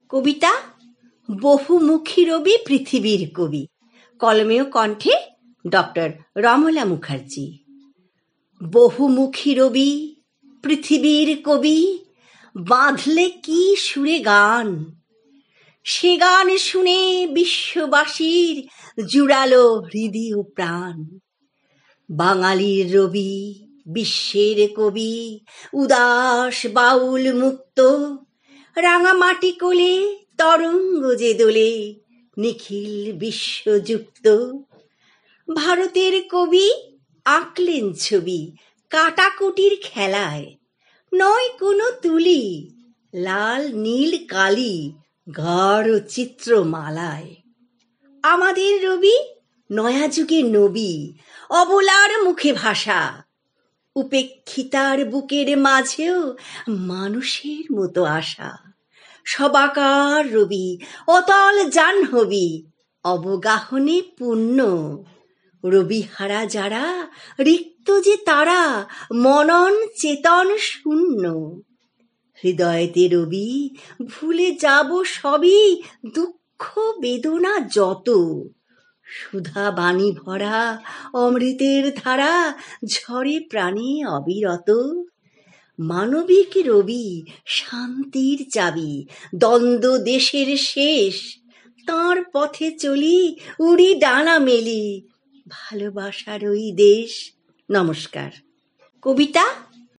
কবিতা বহুমুখী রবি পৃথিবীর কবি, কলমেও কণ্ঠে ডক্টর রমলা মুখার্জি। বহুমুখী রবি পৃথিবীর কবি, বাঁধলে কি সুরে গান, সে গান শুনে বিশ্ববাসীর জুড়ালো হৃদয় ও প্রাণ। বাঙালির রবি বিশ্বের কবি, উদাস বাউল মুক্ত, রাঙামাটি কোলে তরঙ্গ যে দোলে, নিখিল বিশ্বযুক্ত। ভারতের কবি আঁকলেন ছবি কাটাকুটির খেলায়, নয় কোনো তুলি, লাল নীল কালি গাঢ় চিত্রমালায়। আমাদের রবি নয়া যুগের নবী, অবলার মুখে ভাষা, উপেক্ষিতার বুকের মাঝেও মানুষের মতো আশা। সবাকার রবি অতল জাহ্নবী, অবগাহনে পূর্ণ। রবিহারা যারা, রিক্ত যে তারা, মনন চেতন শূন্য। হৃদয়তে রবি ভুলে যাব সবই, দুঃখ বেদনা যত। সুধা বাণী ভরা অমৃতের ধারা, ঝরে প্রাণে অবিরত। মানবিক রবি শান্তির চাবি, দ্বন্দ্ব দেশের শেষ। তাঁর পথে চলি, উড়ি ডানা মেলি, ভালোবাসার ওই দেশ। নমস্কার। কবিতা